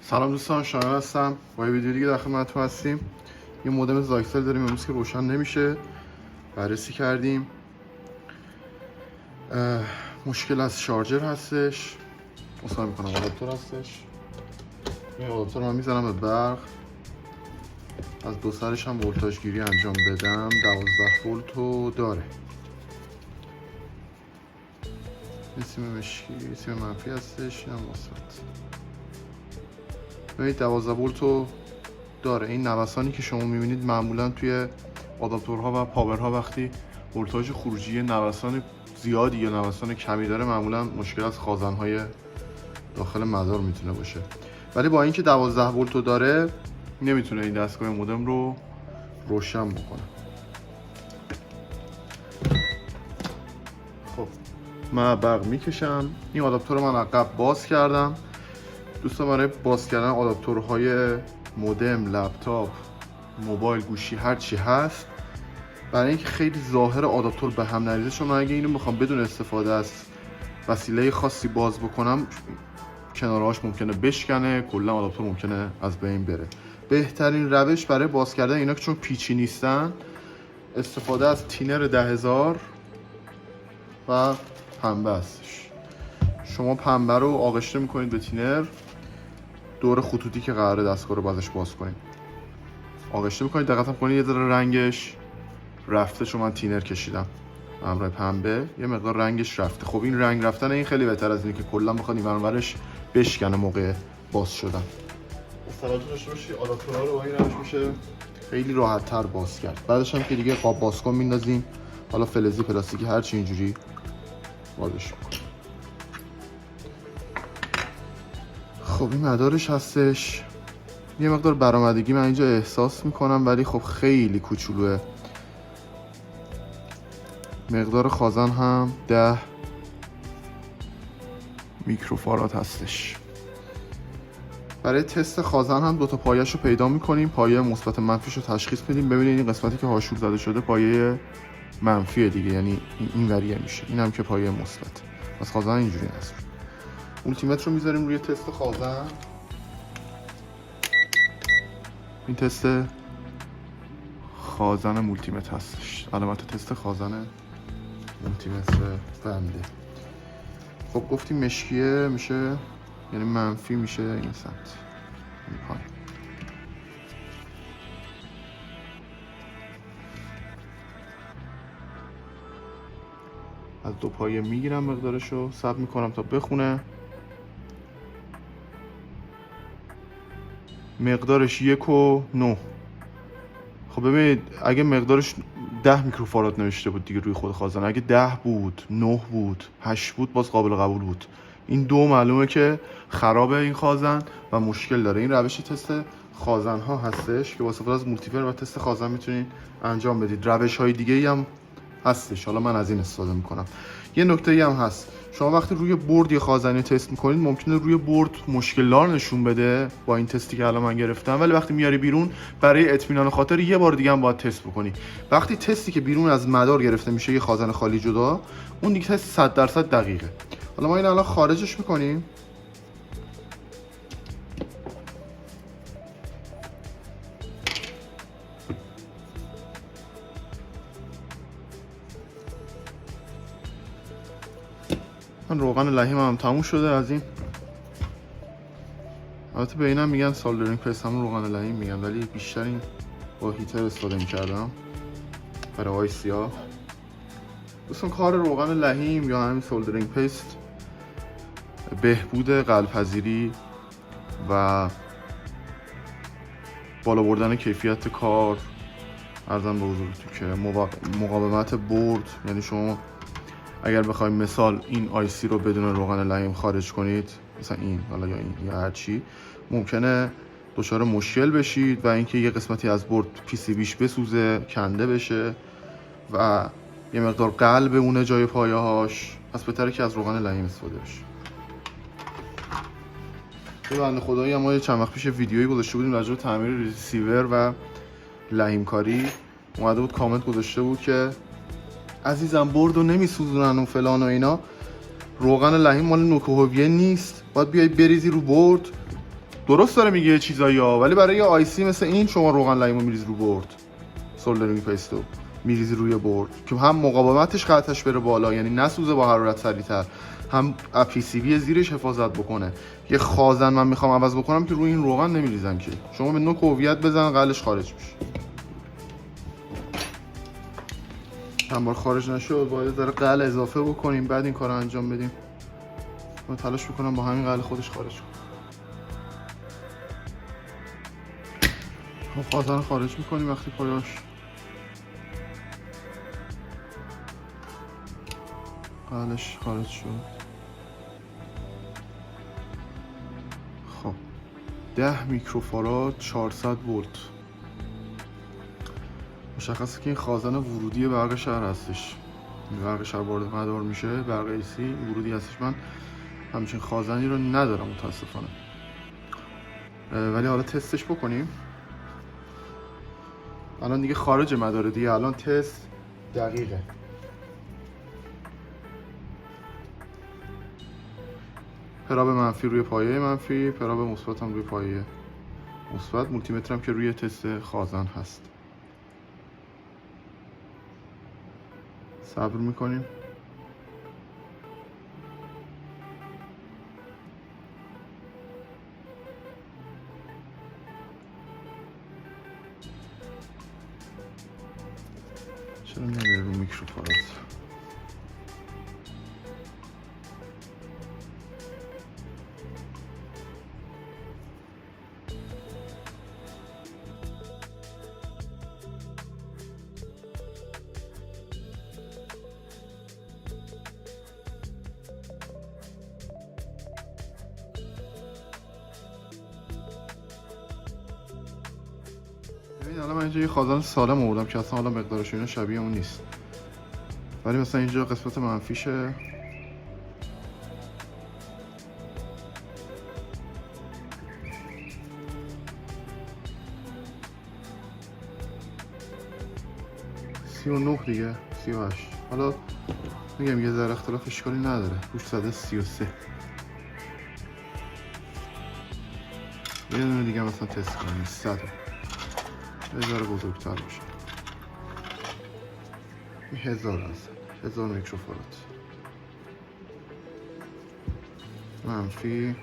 سلام دوستان، شایان هستم. با یه ویدیو دیگه در خدمتتون هستیم. یه مودم زاکسل داریم امروز که روشن نمیشه. بررسی کردیم. مشکل از شارژر هستش. اصلا میکنم آداپتور هستش. این آداپتور رو من میزنم به برق. از دو سرش هم ولتاژ گیری انجام بدم. 12 ولت رو داره. این سیم مشکی، سیم منفی هستش. اینم مثبت. ببینید 12 ولت رو داره. این نوسانی که شما میبینید معمولا توی آداپتورها و پاورها وقتی ولتاژ خروجی نوسان زیادی یا نوسان کمی داره معمولا مشکل از خازن‌های داخل مدار میتونه باشه. ولی با اینکه 12 ولت رو داره نمیتونه این دستگاه مودم رو روشن بکنه. خب من برق میکشم. این آداپتور رو من عقب باز کردم. دوستان برای باز کردن آداپتورهای مودم، لپتاپ، موبایل، گوشی، هر چی هست، برای اینکه خیلی ظاهر آداپتور به هم نریزه، چون اگه اینو بخوام بدون استفاده از وسیله خاصی باز بکنم کنارهاش ممکنه بشکنه، کلا آداپتور ممکنه از بین بره. بهترین روش برای باز کردن اینا که چون پیچی نیستن، استفاده از تینر 10000 و پنبه هستش. شما پنبه رو آغشته میکنید به تینر، دور خطوطی که قراره دستگاه رو بازش باز کنید آغشته میکنید. دقت کنید یه ذره رنگش رفته، چون من تینر کشیدم همراه پنبه، یه مقدار رنگش رفته. خب این رنگ رفتن این خیلی بهتر از اینه که کلا بخواد این ورش بشکنه موقع باز شدن. توجه داشته باشید آداپتورها رو با این روش میشه خیلی راحت تر باز کرد. بعدش هم که دیگه قاب بازکن میندازیم، حالا فلزی، پلاستیکی، هر چی اینجوری بازش میکنیم. خب این مدارش هستش. یه مقدار برآمدگی من اینجا احساس میکنم، ولی خب خیلی کوچولوه. مقدار خازن هم 10 میکروفاراد هستش. برای تست خازن هم دو تا پایه‌اش رو پیدا میکنیم. پایه مثبت منفیش رو تشخیص بدیم. ببینید این قسمتی که هاشور زده شده پایه منفیه دیگه، یعنی این وریه میشه. این هم که پایه مثبت. پس خازن اینجوری هست. مولتیمتر رو میذاریم روی تست خازن. این تست خازن مولتیمتر هستش. علامت تست خازن مولتیمتر بنده. خب گفتیم مشکیه میشه، یعنی منفی میشه این سمت، این پایین. از دو پایه میگیرم مقدارشو، ثبت میکنم تا بخونه. مقدارش 1.9. خب ببینید اگه مقدارش 10 میکروفاراد نوشته بود دیگه روی خود خازن، اگه 10 بود، 9 بود، 8 بود باز قابل قبول بود. این دو معلومه که خرابه این خازن و مشکل داره. این روش تست خازن ها هستش که با استفاده از مولتیپل و تست خازن میتونید انجام بدید. روش های دیگه ای هم هستش، حالا من از این استفاده میکنم. یه نکته ای هم هست، شما وقتی روی بورد یه خازنی تست میکنید ممکنه روی بورد مشکل‌دار نشون بده با این تستی که الان من گرفتم، ولی وقتی میاری بیرون برای اطمینان خاطر یه بار دیگه هم باید تست بکنی. وقتی تستی که بیرون از مدار گرفته میشه یه خازن خالی جدا، اون دیگه تست 100% دقیقه. حالا ما این الان خارجش میکنیم. من روغن لحیم هم تموم شده از این. البته به اینم میگن سولدرینگ پرس، هم روغن لحیم میگن، ولی بیشتر این با هیتر استفاده میکردم برای آی سیاه. دوستان کار روغن لحیم یا همین سولدرینگ پیست بهبود قلب‌پذیری و بالا بردن کیفیت کار، عرضم به حضورتون که مقاومت برد. یعنی شما اگر بخوایم مثال این آی سی رو بدون روغن لحیم خارج کنید، مثلا این حالا یا این یا هر چی، ممکنه دچار مشکل بشید و اینکه یه قسمتی از برد پی سی بیش بسوزه، کنده بشه و یه مقدار قلب بمونه جای پایه هاش. پس بهتره که از روغن لحیم استفاده بشه. یه بنده خدایی هم ما یه چند وقت پیش ویدیویی گذاشته بودیم راجع به تعمیر ریسیور و لحیم کاری. اومده بود کامنت گذاشته بود که عزیزم بردو نمیسوزونن و فلان و اینا. روغن لحیم مال نوک و حویه نیست، باید بیای بریزی رو برد درست داره میگه چیزایی ها، ولی برای یه آیسی مثل این شما روغن لیمو میریزی رو برد، سولدرینگ پیستو میریزی روی برد که هم مقاومتش قطعش بره بالا، یعنی نسوزه با حرارت سریعتر، هم پی سی بی زیرش حفاظت بکنه. یه خازن من میخوام عوض بکنم که روی این روغن نمیریزم که، شما به نوک هویت بزن قلش خارج میشه. هم بار خارج نشد باید ذره قل اضافه بکنیم بعد این کارو انجام بدیم. من تلاش میکنم با همین قل خودش خارج کنم. خب خازن خارج میکنیم وقتی پایاش قلش خارج شد. خب 10 میکروفاراد 400 ولت. مشخصه که این خازن ورودی برق شهر هستش، برق شهر وارد مدار میشه، برق ایسی ورودی هستش. من همچین خازنی رو ندارم متاسفانه، ولی حالا تستش بکنیم. الان دیگه خارج مداره دیگه، الان تست دقیقه. پراب منفی روی پایه منفی، پراب مثبت هم روی پایه مثبت، مولتی مترم که روی تست خازن هست. صبر میکنیم. چرا نمیره رو میکروفونات؟ ببین الان من اینجا یه خازن سالم آوردم که اصلا حالا مقدارش اینا شبیه اون نیست، ولی مثلا اینجا قسمت منفیشه، سی و نه دیگه 38. حالا میگم یه ذره اختلاف اشکالی نداره، روش زده 33. یه دونه دیگه مثلا تست کنیم 100 یه ذره بزرگتر باشه. این 1000 هست، 1000 میکروفاراد منفی.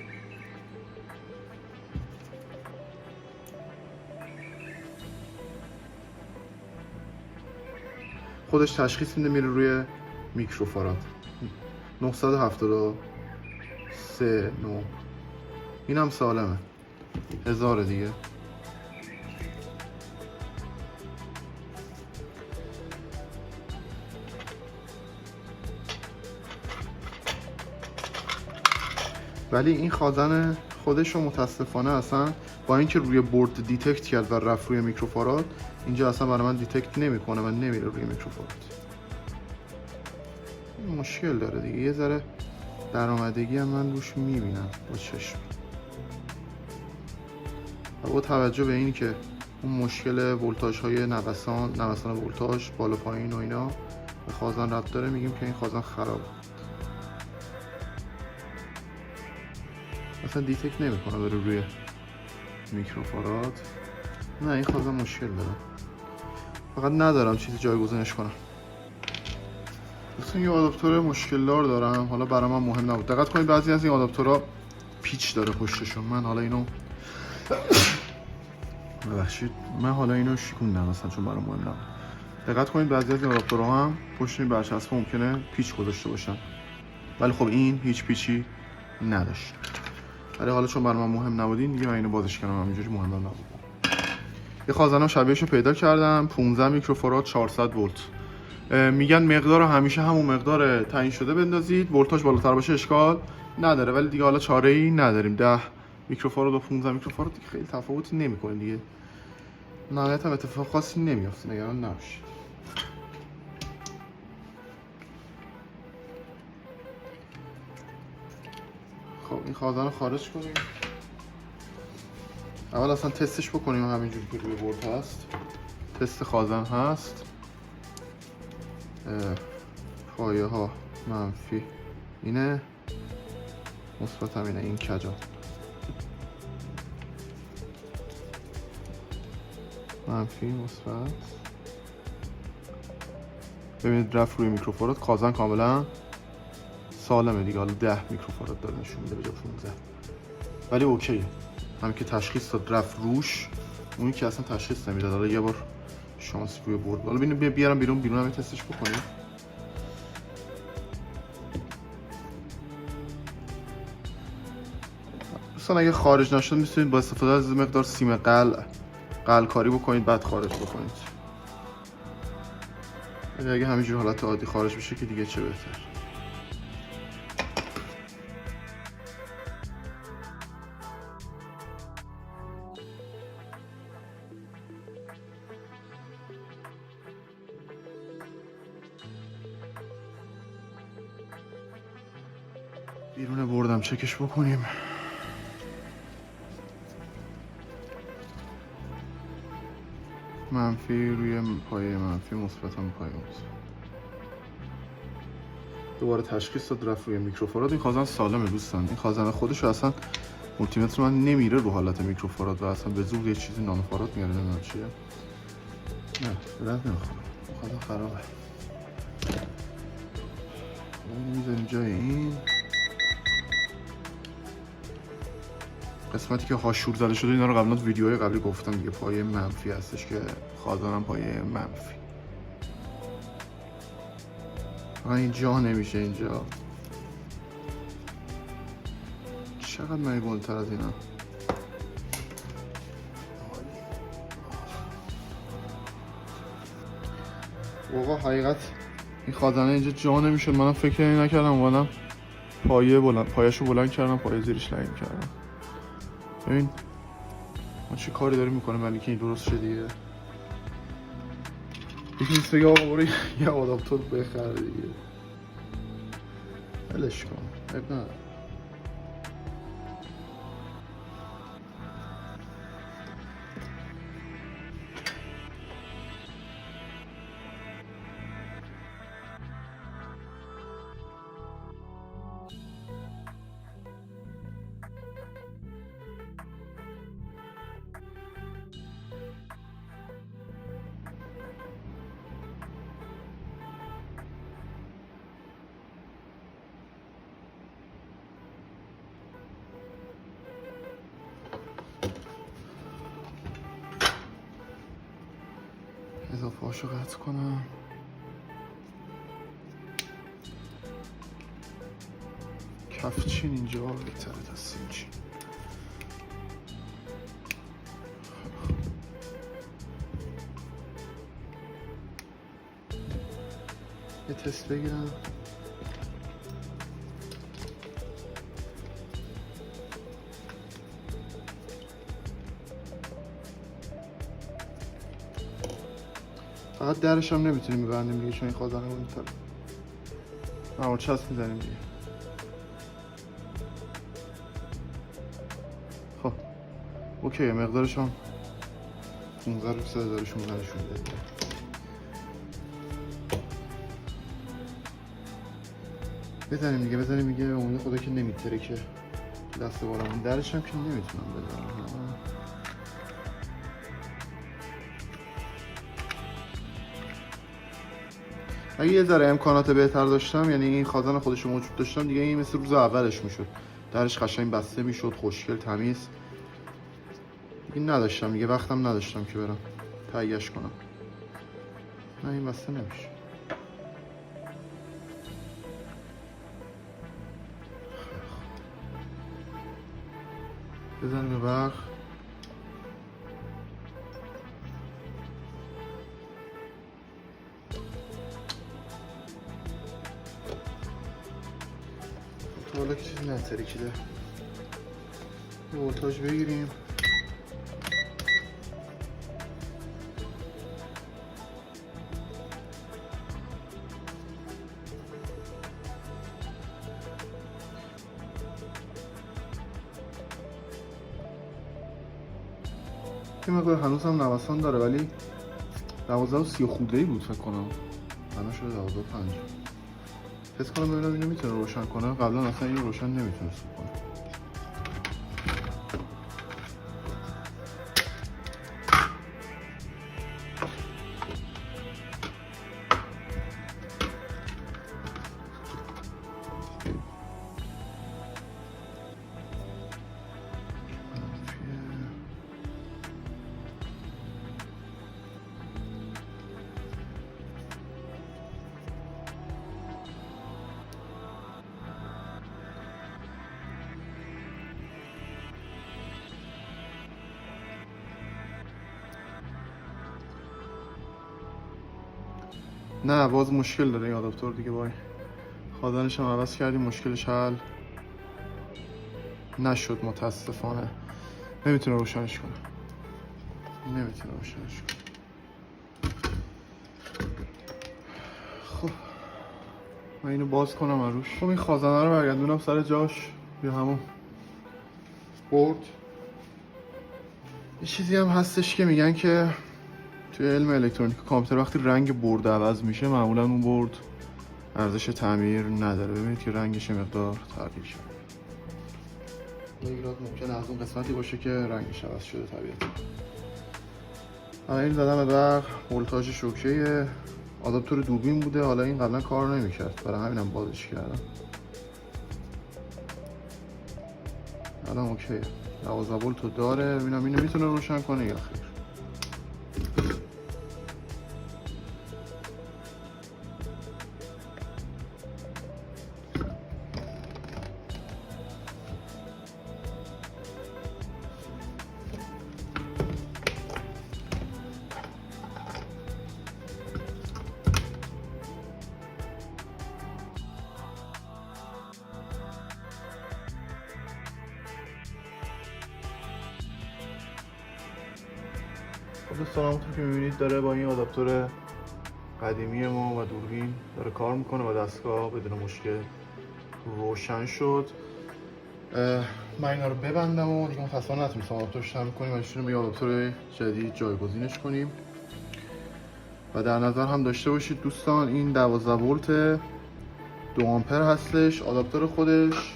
خودش تشخیص میده میره روی میکروفاراد 973 9. این هم سالمه 1000 دیگه. ولی این خازن خودش رو متاسفانه اصلا با اینکه روی برد دیتکت کرد و رفت روی میکروفاراد، اینجا اصلا برای من دیتکت نمیکنه و نمیره روی میکروفاراد. این مشکل داره دیگه، یه ذره درآمدگی هم من روش میبینم با چشم. و با توجه به این که اون مشکل ولتاژ های نوسان ولتاژ بالا پایین و اینا به خازن ربط داره، میگیم که این خازن خرابه. اصلا دیتکت نمیکنه بره روی میکروفاراد. نه این خازن مشکل داره، فقط ندارم چیزی جایگزینش کنم. مثلا یه آداپتور مشکل دار دارم، حالا برای من مهم نبود. دقت کنید بعضی از این آداپتورها پیچ داره پشتشون. من حالا اینو ببخشید من حالا اینو شکوندم مثلا چون برام مهم نبود. دقت کنید بعضی از این آداپتورها هم پشت این برچسب ممکنه پیچ گذاشته باشن، ولی خب این هیچ پیچی نداشت. ولی حالا چون برای من مهم نبودین دیگه من اینو بازش کردم، همینجوری مهم نبود. یه خازنم شبیهشو پیدا کردم 15 میکروفاراد 400 ولت. میگن مقدار همیشه همون مقدار تعیین شده بندازید، ولتاژ بالاتر باشه اشکال نداره، ولی دیگه حالا چاره‌ای نداریم. 10 میکروفاراد و 15 میکروفاراد دیگه خیلی تفاوتی نمیکنه دیگه، نهایت هم اتفاق خاصی نمیافته، نگران نباشید. خب این خازن رو خارج کنیم. اول اصلا تستش بکنیم، همینجوری که روی برد هست تست خازن هست. پایه ها منفی اینه، مثبت هم اینه، این کجا منفی مثبت. ببینید رفت روی میکروفاراد، خازن کاملا سالمه دیگه. حالا 10 میکروفاراد داره نشون میده به جا 15، ولی اوکیه. همین که تشخیص داد رفت روش، اونی که اصلا تشخیص نمیداد. حالا یه بار شانس روی برد. حالا ببینیم بیارم بیرون هم تستش بکنیم. دوستان اگه خارج نشد میتونید با استفاده از مقدار سیم قل کاری بکنید بعد خارج بکنید. ولی اگه همینجور حالت عادی خارج بشه که دیگه چه بهتر. بیرون بردم چکش بکنیم. منفی روی پایه منفی، مثبت هم پایه مثبت. دوباره تشخیص داد رفت روی میکروفاراد. این خازن سالمه دوستان. این خازن خودشو اصلا مولتیمتر من نمیره رو حالت میکروفاراد و اصلا به زور یه چیزی نانوفاراد میاره. نمیدونم چیه. نه درد نمیخوره. خازن خرابه. اینو میذاریم جای این قسمتی که هاشور زده شده. اینا رو قبلا تو ویدیوهای قبلی گفتم دیگه. پایه منفی هستش که خازنم پایه منفی. اینجا نمیشه. اینجا چقدر میگونتر از اینا. واقعا حقیقت این خازنه اینجا جا نمیشد. منم فکر نکردم. اومدم پایه‌شو بلند کردم، پایه زیرش لعین کردم. ببین ما چه کاری داریم میکنه ولی که این درست شد دیگه. یکی نیست بگه آقا برو یه آداپتور بخر دیگه. ولش کن. اب نداره. اضافه هاشو قطع کنم. کفچین اینجا بهتره تا سیمچین. یه تست بگیرم. فقط درش هم نمیتونیم ببندیم دیگه چون این خازنه اون طرف. اما چسب میزنیم دیگه. خب اوکی. مقدارش هم 15 رو 3016 نشون میده. بزنیم دیگه. امید خدا که نمیتره که دست بالامون. درش هم که نمیتونم بزنم. اگه یه ذره امکانات بهتر داشتم، یعنی این خازن خودشو موجود داشتم دیگه، این مثل روز اولش میشد. درش قشنگ بسته میشد، خوشگل تمیز. دیگه نداشتم دیگه، وقتم نداشتم که برم تهیه‌اش کنم. نه این بسته نمیشه. بزنیم به برق. حالا که چیزی نترکیده. یه ولتاژ بگیریم. این مقدار هنوز هم نوسان داره ولی 12:30 خورده‌ای بود فکر کنم. الان شده 12:05. حس کنم ببینم اینو میتونه روشن کنه. قبلا اصلا اینو روشن نمیتونست کنه. نه باز مشکل داره این آداپتور دیگه. وای خازنش هم عوض کردیم، مشکلش حل نشد متاسفانه. نمیتونه روشنش کنه. خب من اینو باز کنم روش. خب این خازنه رو برگردونم سر جاش یا همون برد. یه چیزی هم هستش که میگن که توی علم الکترونیک کامپیوتر وقتی رنگ برد عوض میشه معمولا اون برد ارزش تعمیر نداره. ببینید که رنگش مقدار تغییر شده. ایراد ممکنه از اون قسمتی باشه که رنگش عوض شده طبیعتا. این زدم به برق، ولتاژش اوکیه. آداپتور دوربین بوده، حالا این قبلا کار نمیکرد، برای همینم بازش کردم. الان اوکیه. 12 ولت رو داره. ببینم اینو میتونه روشن کنه یا خیر. دوستان همونطور که میبینید داره با این آداپتور قدیمی ما و دوربین داره کار میکنه و دستگاه بدون مشکل روشن شد. من اینا رو ببندم و دیگه متاسفانه نتونستم آداپتورش تعمیر کنیم و ایشون رو به آداپتور جدید جایگزینش کنیم. و در نظر هم داشته باشید دوستان این 12 ولت 2 آمپر هستش. آداپتور خودش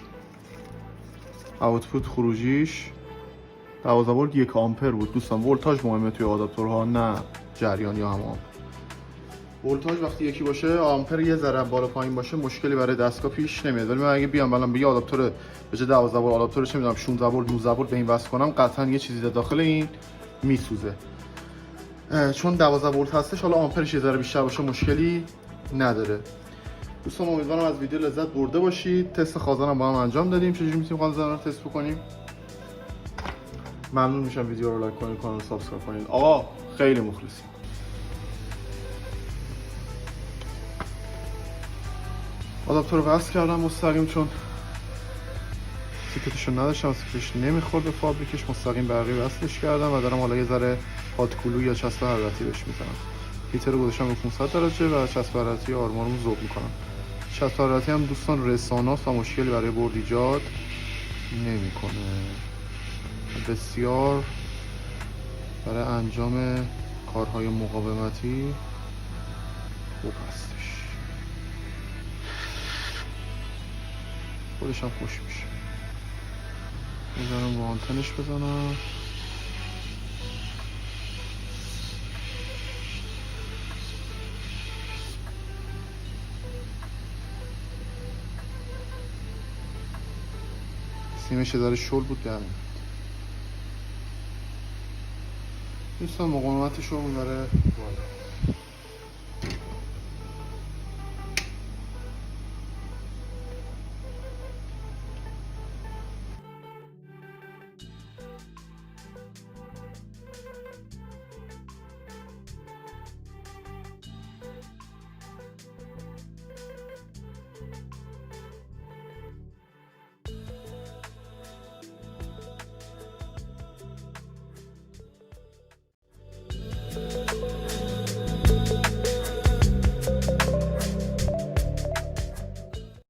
اوتپوت خروجیش 12 ولت 1 آمپر بود دوستان. ولتاژ مهمه توی آداپتورها، نه جریان یا هم آمپر. ولتاژ وقتی یکی باشه، آمپر یه ذره بالا پایین باشه، مشکلی برای دستگاه پیش نمیاد. ولی من اگه بیام الان به یه آداپتور به جای 12 ولت آداپتور چه میدونم 16 ولت 19 ولت به این وصل کنم، قطعا یه چیزی داخل این میسوزه. چون 12 ولت هستش، حالا آمپرش یه ذره بیشتر باشه مشکلی نداره. دوستان امیدوارم از ویدیو لذت برده باشید. تست خازنم با هم انجام دادیم. چجوری میتونیم خازن رو تست بکنیم؟ ممنون میشم ویدیو رو لایک کنید، کانال رو سابسکرایب کنید. آقا خیلی مخلصیم. آداپتور رو وصل کردم مستقیم، چون سیکتش رو نداشتم، سیکتش نمیخورد به فابریکش. مستقیم برقی وصلش کردم و دارم حالا یه ذره هات یا چسب حرارتی بهش میزنم. هیتر رو گذاشتم به 500 درجه و چسب حرارتی آرمان رو ذوب میکنم. چسب حرارتی هم دوستان رساناست و مشکلی برای برد ایجاد نمیکنه. بسیار برای انجام کارهای مقاومتی خوب هستش. خودش هم خوش میشه. میذارم رو آنتنش بزنم. سیمش یه ذره شل بود در دوستان مقاومتش رو میبره بالا.